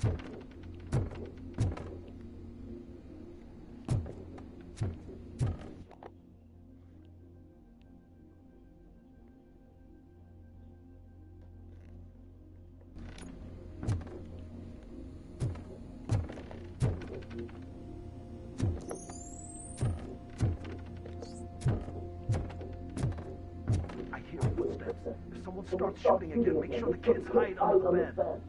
If someone starts shooting again, make sure the kids hide under the bed.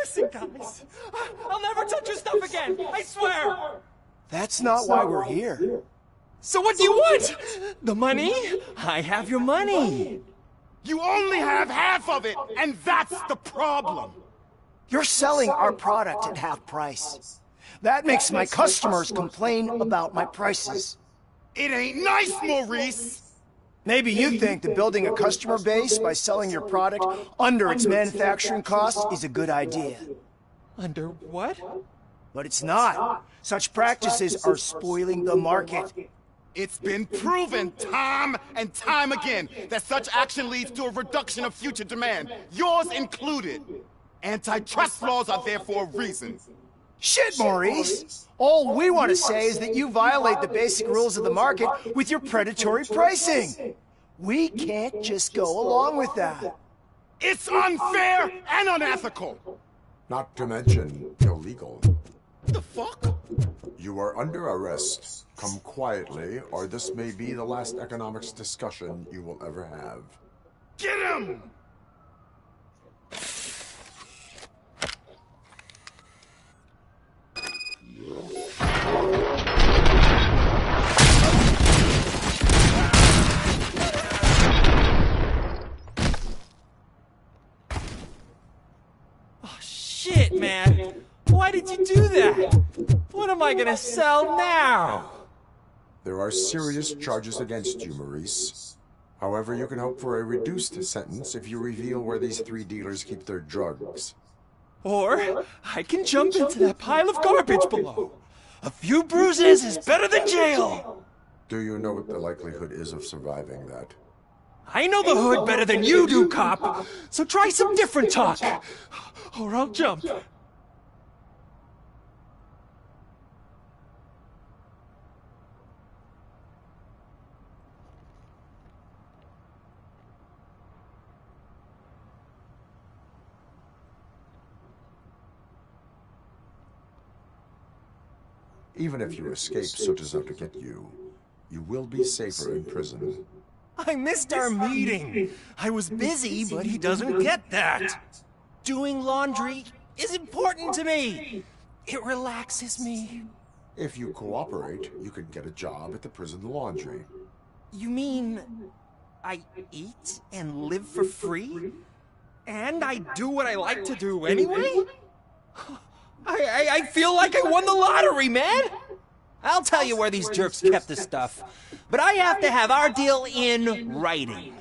Listen, guys. I'll never touch your stuff again. I swear. That's not why we're here. So what do you want? The money? I have your money. You only have half of it, and that's the problem. You're selling our product at half price. That makes my customers complain about my prices. It ain't nice, Maurice. Maybe you think that building a customer base by selling your product under its manufacturing costs is a good idea. Under what? But it's not. Such practices are spoiling the market. It's been proven time and time again that such action leads to a reduction of future demand, yours included. Antitrust laws are there for a reason. Shit, Maurice! All we want to say is that you violate the basic rules of the market with your predatory pricing. We can't just go along with that. It's unfair and unethical. Not to mention illegal. The fuck? You are under arrest. Come quietly, or this may be the last economics discussion you will ever have. Get him! Oh, shit, man. Why did you do that? What am I gonna sell now? There are serious charges against you, Maurice. However, you can hope for a reduced sentence if you reveal where these 3 dealers keep their drugs. Or I can jump into that pile of garbage below. A few bruises is better than jail. Do you know what the likelihood is of surviving that? I know the hood better than you do, cop. So try some different talk. Or I'll jump. Even if you escape such as out to get you, you will be safer in prison. I missed our meeting. I was busy, but he doesn't get that. Doing laundry is important to me. It relaxes me. If you cooperate, you can get a job at the prison laundry. You mean I eat and live for free? And I do what I like to do anyway? I feel like I won the lottery, man! I'll tell you where these jerks kept the stuff, but I have to have our deal in writing.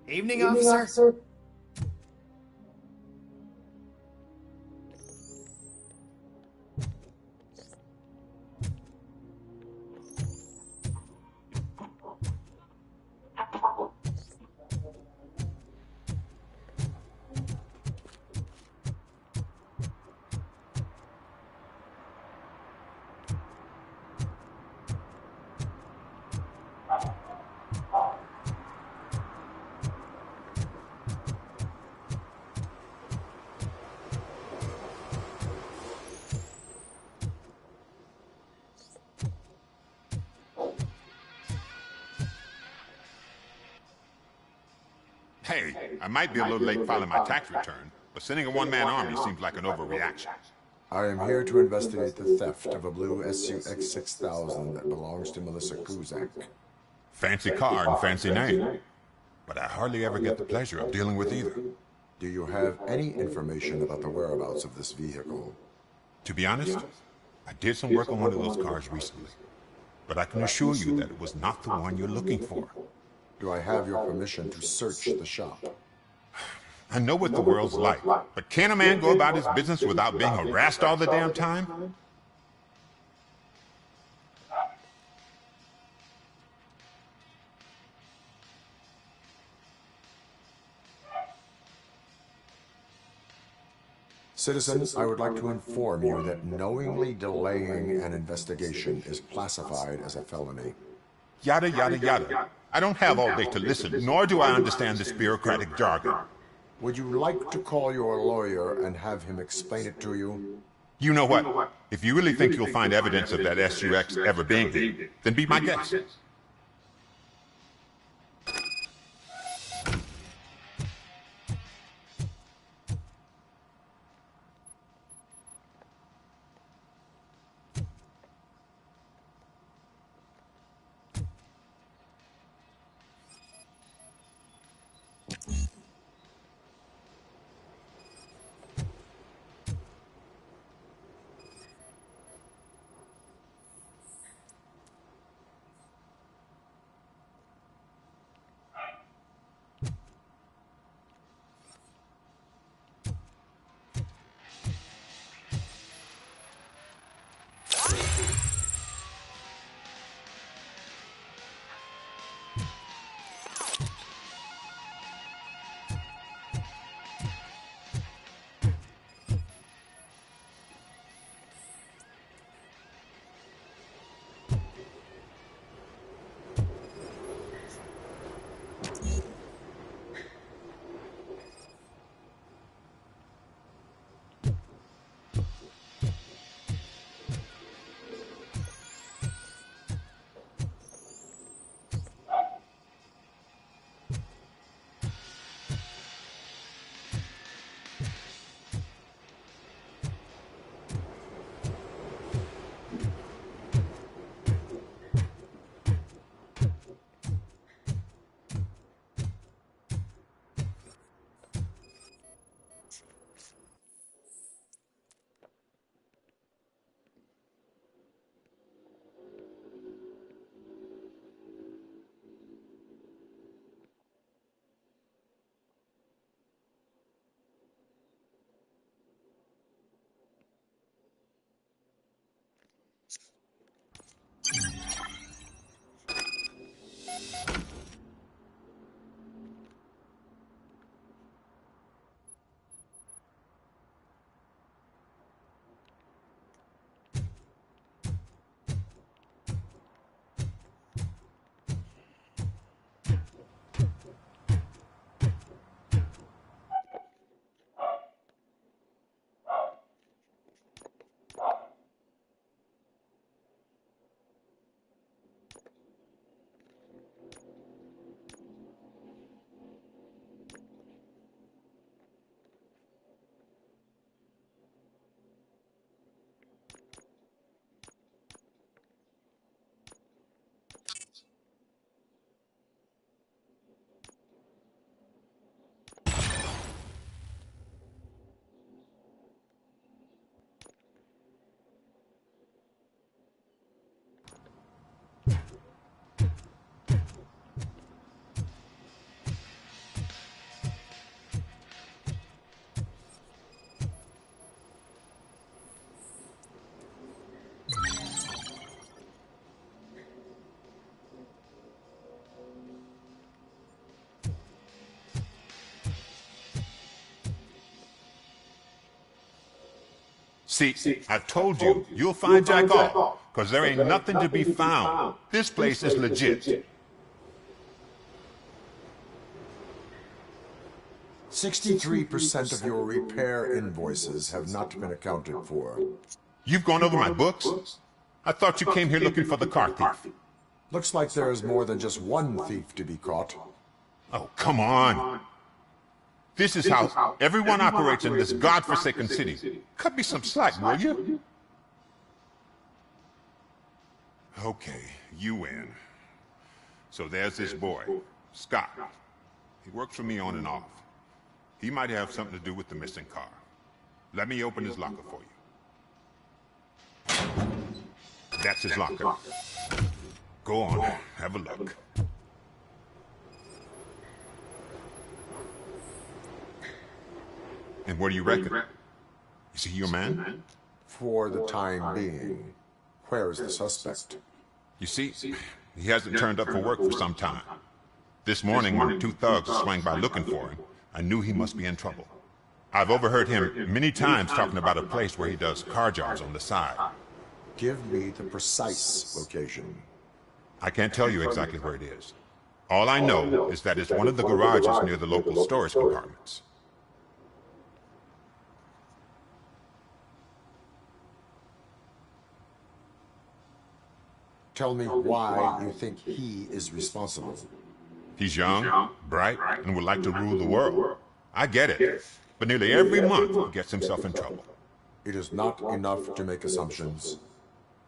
Evening, officer. Hey, I might be a little late filing my tax return, but sending a one-man army seems like an overreaction. I am here to investigate the theft of a blue SUX 6000 that belongs to Melissa Kuzak. Fancy car and fancy name. but I hardly ever get the pleasure of dealing with either. Do you have any information about the whereabouts of this vehicle? To be honest, I did some work on one of those cars recently, but I can assure you that it was not the one you're looking for. Do I have your permission to search the shop? I know what the world's like, but can a man go about his business without being harassed all the damn time? Citizens, I would like to inform you that knowingly delaying an investigation is classified as a felony. Yada, yada, yada. I don't have all day to listen, nor do I understand this bureaucratic jargon. Would you like to call your lawyer and have him explain it to you? You know what? If you really think you'll find evidence of that SUX ever being there, then be my guest. See, I've told you, you'll find Jack off, because there ain't nothing to be found. This place is legit. 63% of your repair invoices have not been accounted for. You've gone over my books? I thought you came here looking for the car thief. Looks like there is more than just one thief to be caught. Oh, come on. This is how everyone operates in this godforsaken city. Cut me some slack, will you? Okay, you win. So there's this boy, Scott. He works for me on and off. He might have something to do with the missing car. Let me open his locker for you. That's his locker. Go on, have a look. And what do you reckon? Is he your man? For the time being. Where is the suspect? You see, he hasn't turned up for work for some time. This morning, when the two thugs swang by looking for him, I knew he must be in trouble. I've overheard him many times talking about a place where he does car jobs on the side. Give me the precise location. I can't tell you exactly where it is. All I know is that it's one of the garages near the local storage compartments. Tell me why you think he is responsible. He's young, bright, and would like to rule the world. I get it. But nearly every month he gets himself in trouble. It is not enough to make assumptions.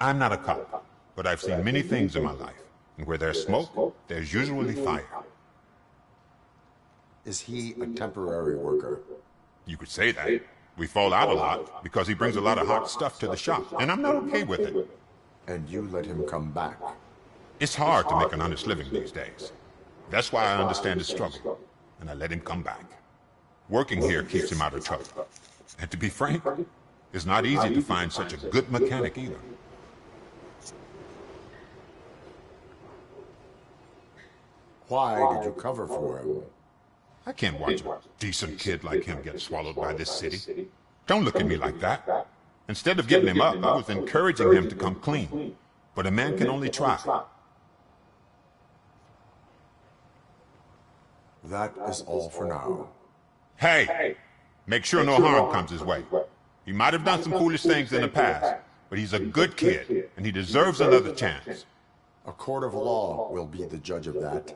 I'm not a cop, but I've seen many things in my life. And where there's smoke, there's usually fire. Is he a temporary worker? You could say that. We fall out a lot because he brings a lot of hot stuff to the shop, and I'm not okay with it. And you let him come back. It's hard to make an honest living these days. That's why I understand his struggle, and I let him come back. Working here keeps him out of trouble. And to be frank, it's not easy to find such a good mechanic either. Why did you cover for him? I can't watch a decent kid like him get swallowed by this city. Don't look at me like that. Instead of getting him up, I was encouraging him to come clean. But a man can only try. That is all for now. Hey! Make sure no harm comes his way. He might have done some foolish things in the past, but he's a good kid, and he deserves another chance. A court of law will be the judge of that.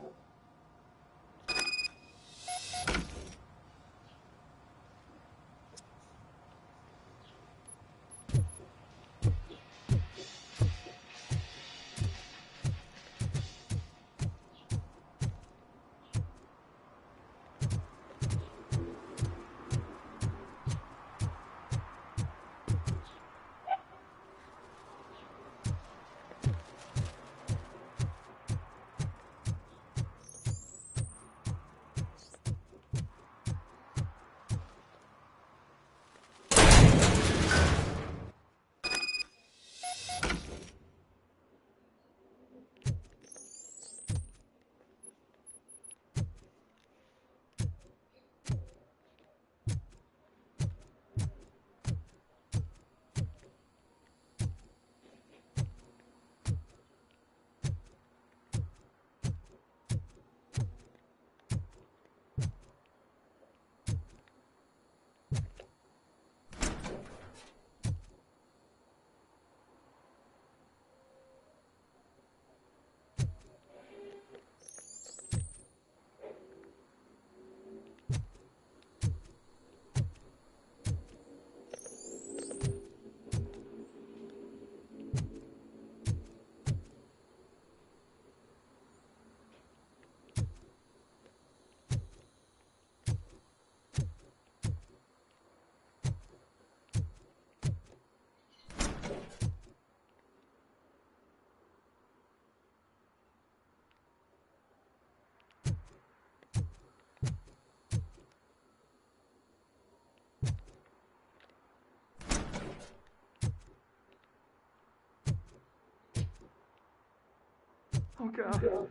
Oh, God.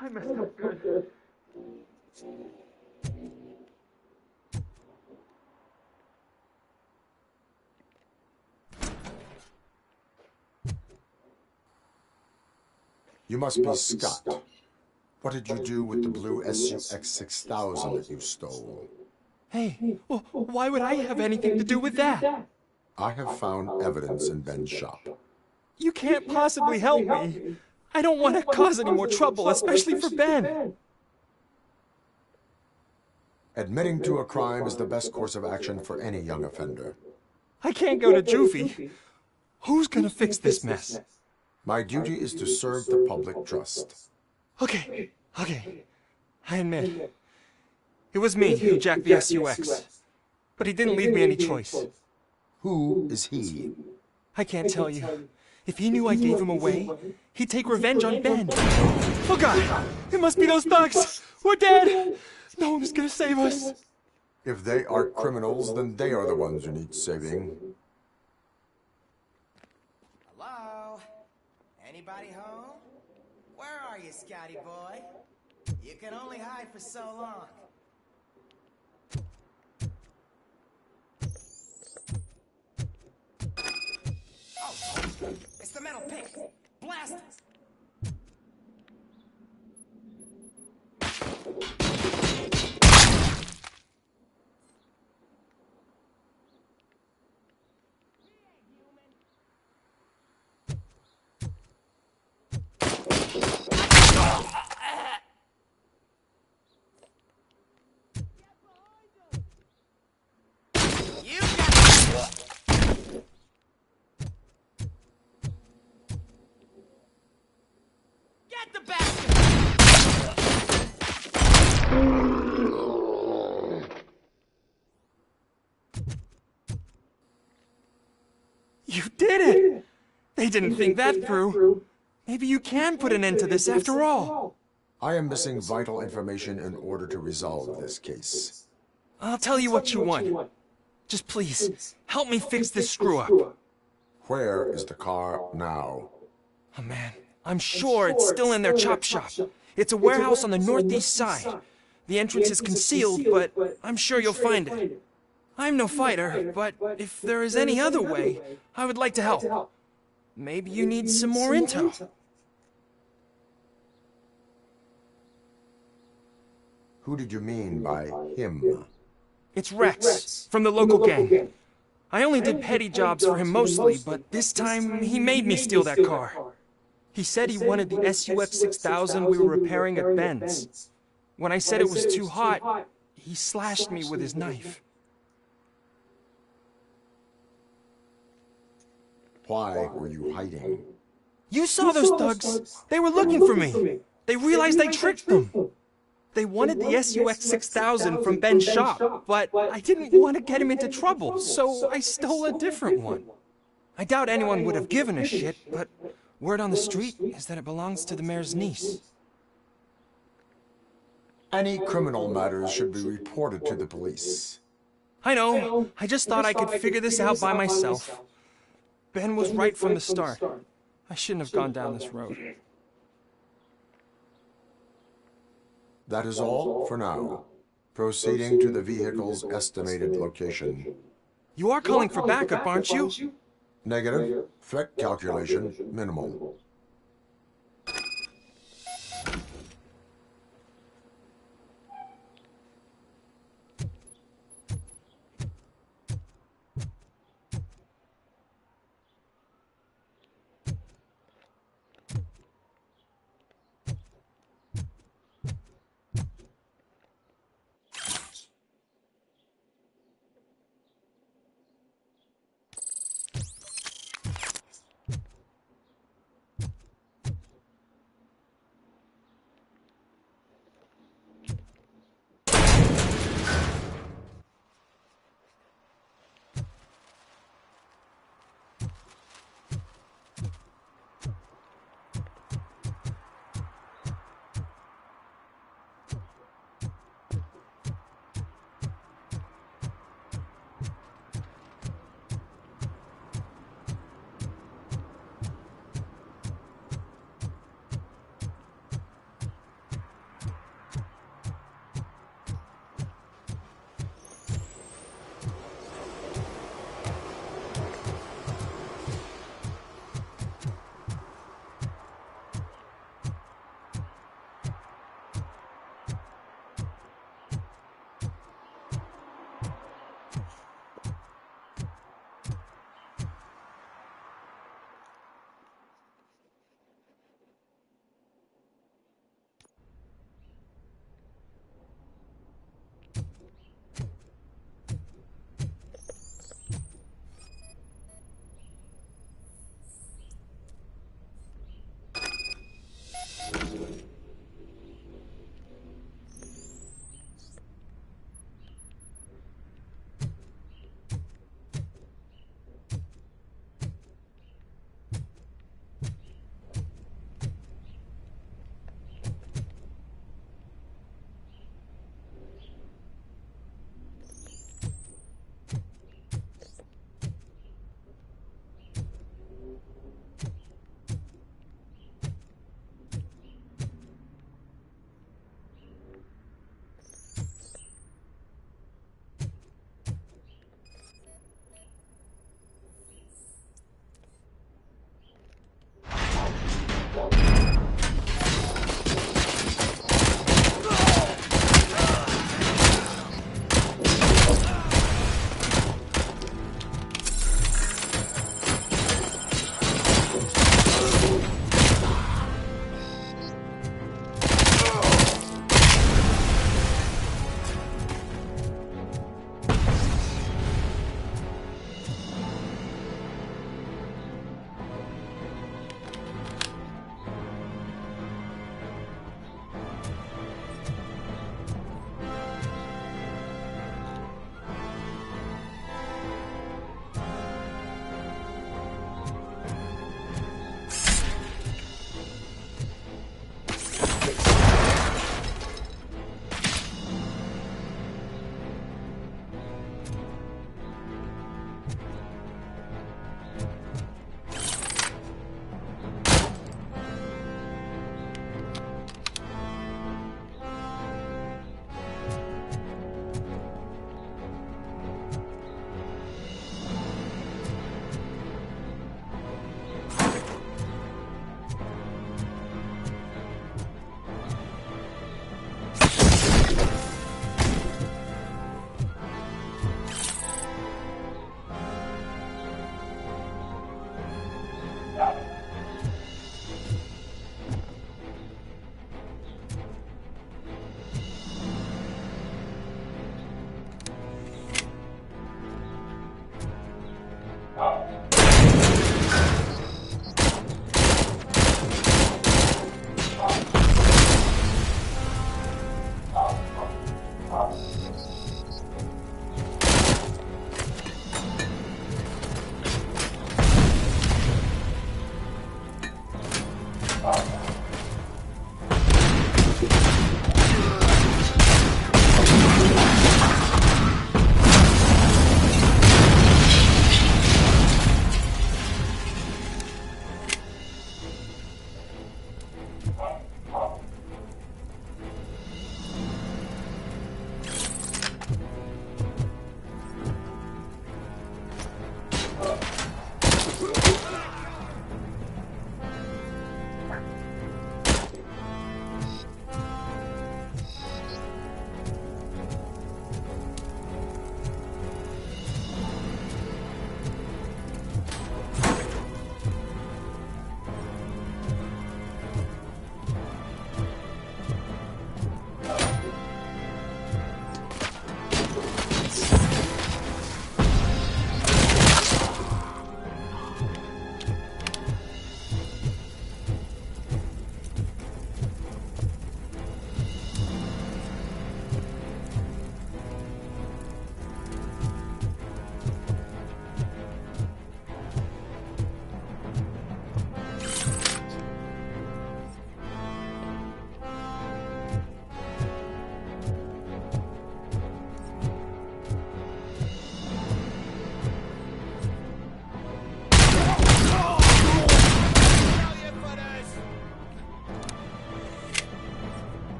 I messed up good. You must be Scott. What did you do with the blue SUX-6000 that you stole? Hey, why would I have anything to do with that? I have found evidence in Ben's shop. You can't possibly help me. I don't want to cause any more trouble, especially for Ben. Admitting to a crime is the best course of action for any young offender. I can't go to juvie. Who's gonna fix this mess? My duty is to serve the public trust. Okay. I admit, It was me who jacked the SUX. But he didn't leave me any choice. Who is he? I can't tell you. If he knew I gave him away, he'd take revenge on Ben. Oh God! It must be those thugs! We're dead! No one is gonna save us. If they are criminals, then they are the ones who need saving. Hello? Anybody home? Where are you, Scotty boy? You can only hide for so long. Oh, it's the metal pig. Blast it! Get the bastard! You did it! They didn't think that through. Maybe you can put an end to this after all. I am missing vital information in order to resolve this case. I'll tell you what you want. Just please, help me fix this screw-up. Where is the car now? Oh man, I'm sure it's still in their chop shop. It's a warehouse on the northeast side. The entrance is concealed, but I'm sure you'll find it. I'm no fighter, but if there is any other way, I would like to help. Maybe you need some more intel. Who did you mean by him? It's Rex, from the local gang. I only did petty jobs for him mostly, but this time he made me steal that car. He said he wanted the SUX 6000 we were repairing at Ben's. When I said it was too hot, he slashed me with his knife. Why were you hiding? You saw those thugs. They were looking for me. They realized I tricked them. They wanted the SUX 6000 from Ben's shop, but I didn't want to get him into trouble, so I stole a different one. I doubt anyone would have given a shit, but word on the street is that it belongs to the mayor's niece. Any criminal matters should be reported to the police. I know. I just thought I could figure this out by myself. Ben was right from the start. I shouldn't have gone down this road. That is all for now. Proceeding to the vehicle's estimated location. You are calling for backup, aren't you? Negative. Threat calculation minimal.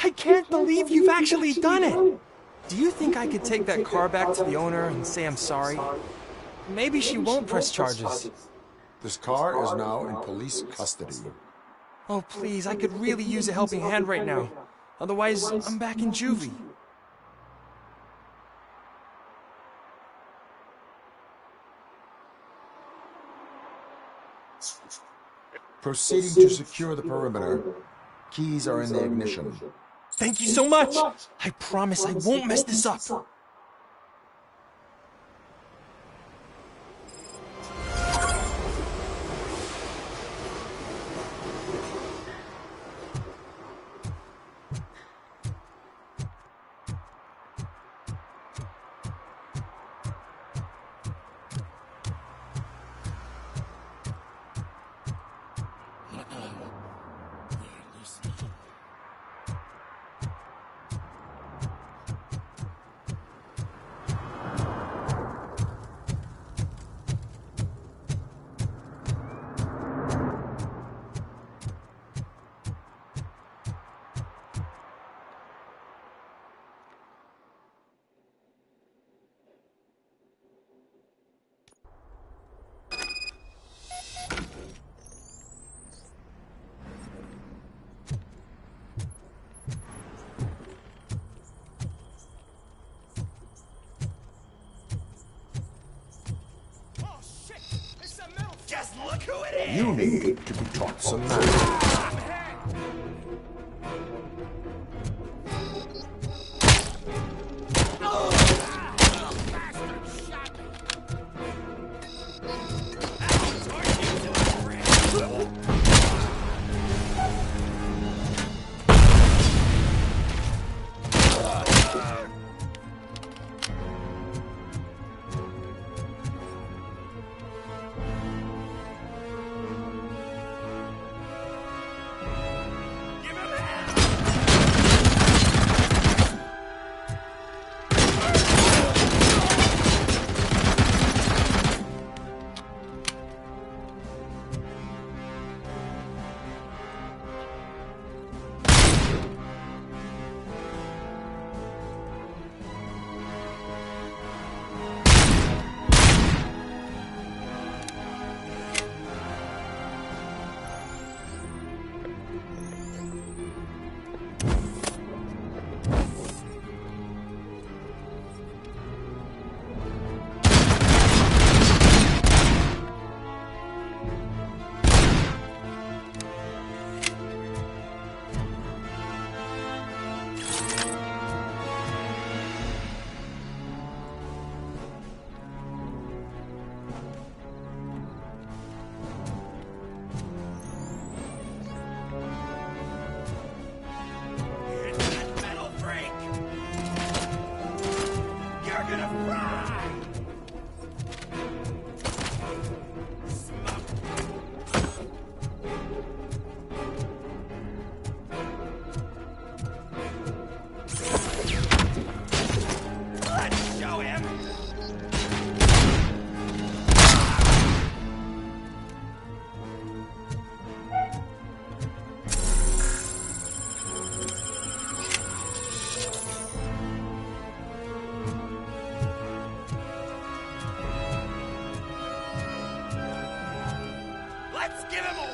I can't believe you've actually done it! Do you think I could take that car back to the owner and say I'm sorry? Maybe she won't press charges. This car is now in police custody. Oh, please, I could really use a helping hand right now. Otherwise, I'm back in juvie. Proceeding to secure the perimeter. Keys are in the ignition. Thank you so much! I promise I won't mess this up. You need to be taught some manners. Give him give him a...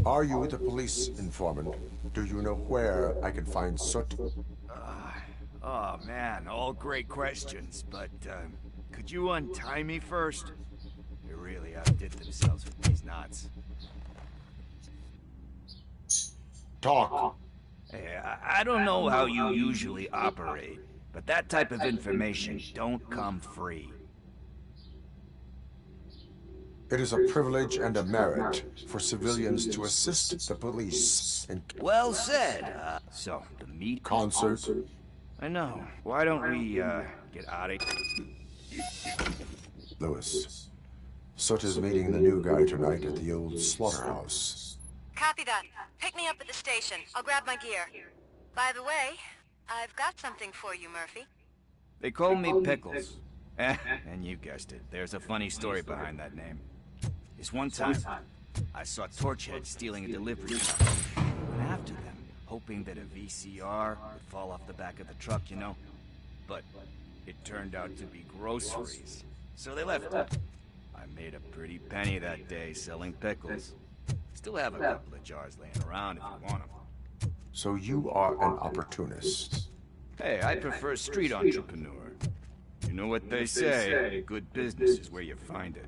Are you the police informant? Do you know where I can find Soot? Oh man, all great questions, but could you untie me first? They really outdid themselves with these knots. Talk. Hey, I don't know how you usually operate, but that type of information don't come free. It is a privilege and a merit for civilians to assist the police in Well said. So, the meat... concert. I know. Why don't we, get out of here? Lewis, Soot is meeting the new guy tonight at the old slaughterhouse. Copy that. Pick me up at the station. I'll grab my gear. By the way, I've got something for you, Murphy. They call me Pickles. And you guessed it. There's a funny story behind that name. This one time, I saw Torchhead stealing a delivery truck. I went after them, hoping that a VCR would fall off the back of the truck, you know? But it turned out to be groceries. So they left. I made a pretty penny that day selling pickles. Still have a couple of jars laying around if you want them. So you are an opportunist. Hey, I prefer street entrepreneur. You know what they say, good business is where you find it.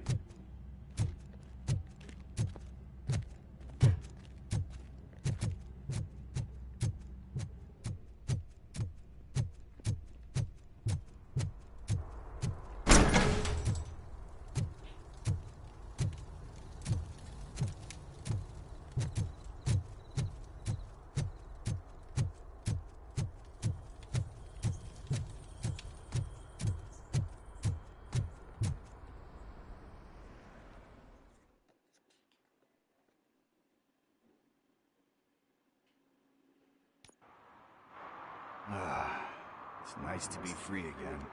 It's nice to be free again.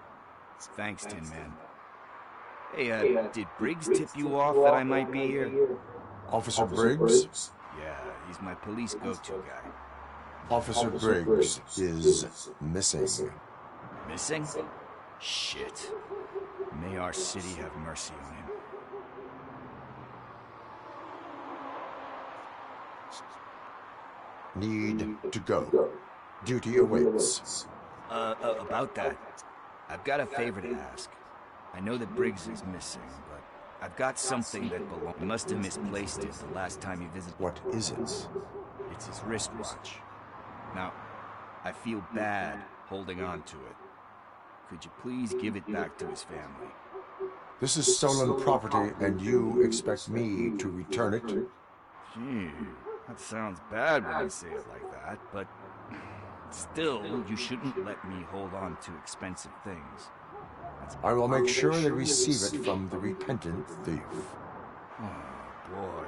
Thanks, Tin Man. Hey, did Briggs tip you off that I might be here? Officer Briggs? Yeah, he's my police go-to guy. Officer Briggs is missing. Missing? Shit. May our city have mercy on him. Need to go. Duty awaits. About that, I've got a favor to ask. I know that Briggs is missing, but I've got something that belongs. He must have misplaced it the last time he visited. What is it? It's his wristwatch. Now, I feel bad holding on to it. Could you please give it back to his family? This is stolen property, and you expect me to return it? Gee, that sounds bad when you say it like that, but still, you shouldn't let me hold on to expensive things. I will make sure they receive it from the repentant thief. Oh, boy.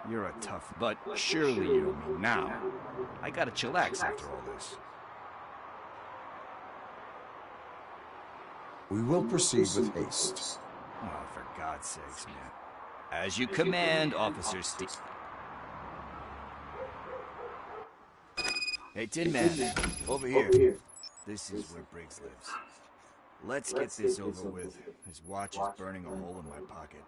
You're a tough... But surely you don't mean now. I gotta chillax after all this. We will proceed with haste. Oh, for God's sakes, man. As you command, Officer Steve. Hey, Tin Man, over here. This is where Briggs lives. Let's get this over with. His watch is burning a hole in my pocket.